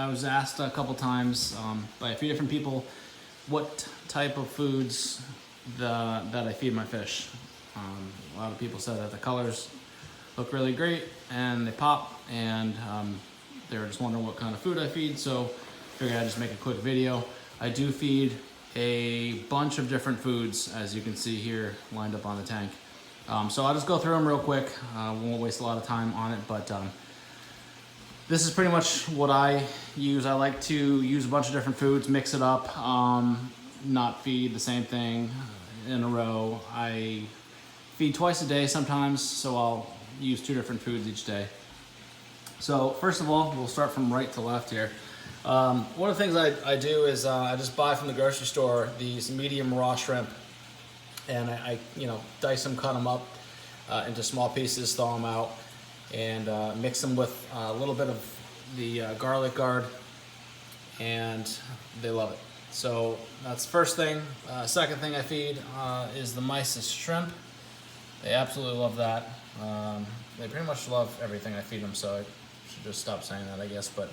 I was asked a couple times by a few different people what type of foods that I feed my fish. A lot of people said that the colors look really great and they pop, and they were just wondering what kind of food I feed, so I figured I'd just make a quick video. I do feed a bunch of different foods, as you can see here lined up on the tank. So I'll just go through them real quick. Won't waste a lot of time on it, but this is pretty much what I use. I like to use a bunch of different foods, mix it up, not feed the same thing in a row. I feed twice a day sometimes, so I'll use 2 different foods each day. So first of all, we'll start from right to left here. One of the things I do is I just buy from the grocery store these medium raw shrimp, and I dice them, cut them up into small pieces, thaw them out, and mix them with a little bit of the garlic guard, and they love it. So that's the first thing. Second thing I feed is the mysis shrimp. They absolutely love that. They pretty much love everything I feed them, so I should just stop saying that, I guess. But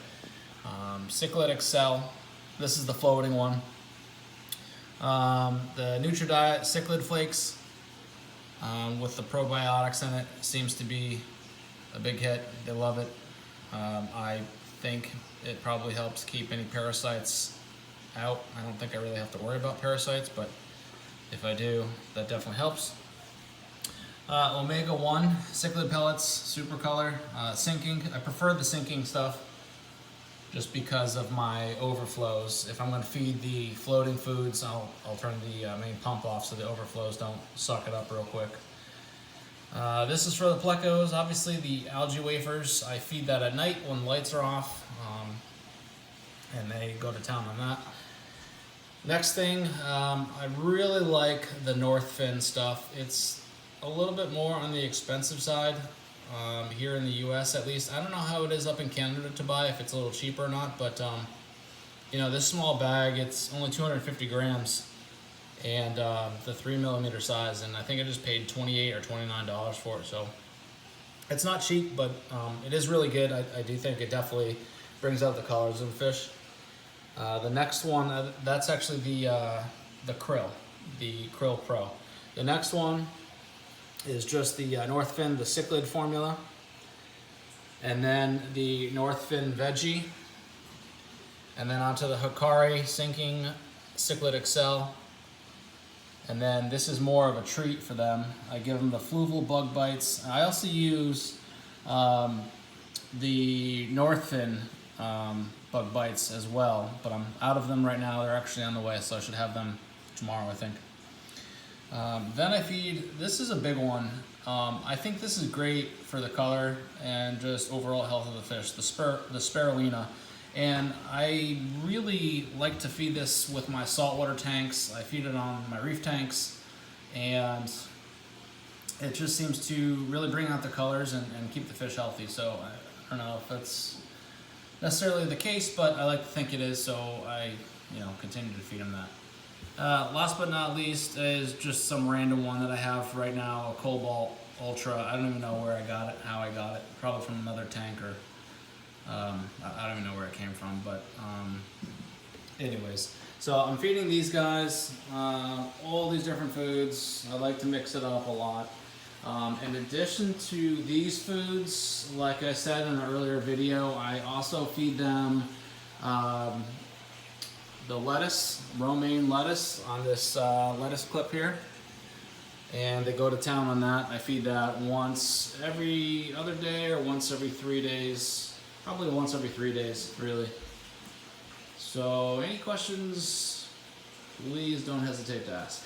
Cichlid Excel, this is the floating one. The NutriDiet Cichlid Flakes with the probiotics in it seems to be a big hit. They love it. I think it probably helps keep any parasites out. I don't think I really have to worry about parasites, but if I do, that definitely helps. Omega-1 Cichlid pellets, super color, sinking. I prefer the sinking stuff just because of my overflows. If I'm going to feed the floating foods, I'll turn the main pump off so the overflows don't suck it up real quick. This is for the plecos. Obviously the algae wafers, I feed that at night when the lights are off, and they go to town on that. Next thing, I really like the North Fin stuff. It's a little bit more on the expensive side here in the US at least. I don't know how it is up in Canada to buy, if it's a little cheaper or not, but this small bag, it's only 250 grams and the 3mm size, and I think I just paid $28 or $29 for it, so it's not cheap, but it is really good. I do think it definitely brings out the colors of the fish. The next one, that's actually the krill pro. The next one is just the North Fin, the Cichlid formula, and then the North Fin Veggie, and then onto the Hikari sinking Cichlid Excel, and then this is more of a treat for them. I give them the fluval bug bites. I also use the North Fin bug bites as well, but I'm out of them right now. They're actually on the way, so I should have them tomorrow, I think. Then I feed, this is a big one. I think this is great for the color and just overall health of the fish, the spirulina. And I really like to feed this with my saltwater tanks. I feed it on my reef tanks, and it just seems to really bring out the colors and keep the fish healthy. So I don't know if that's necessarily the case, but I like to think it is, so I continue to feed them that. Last but not least is just some random one that I have right now, a Cobalt Ultra. I don't even know where I got it, how I got it, probably from another tank, or I don't even know where it came from, but anyways. So I'm feeding these guys all these different foods. I like to mix it up a lot. In addition to these foods, like I said in an earlier video, I also feed them the lettuce, romaine lettuce, on this lettuce clip here, and they go to town on that. I feed that once every other day or once every 3 days, probably once every 3 days, really. So any questions, please don't hesitate to ask.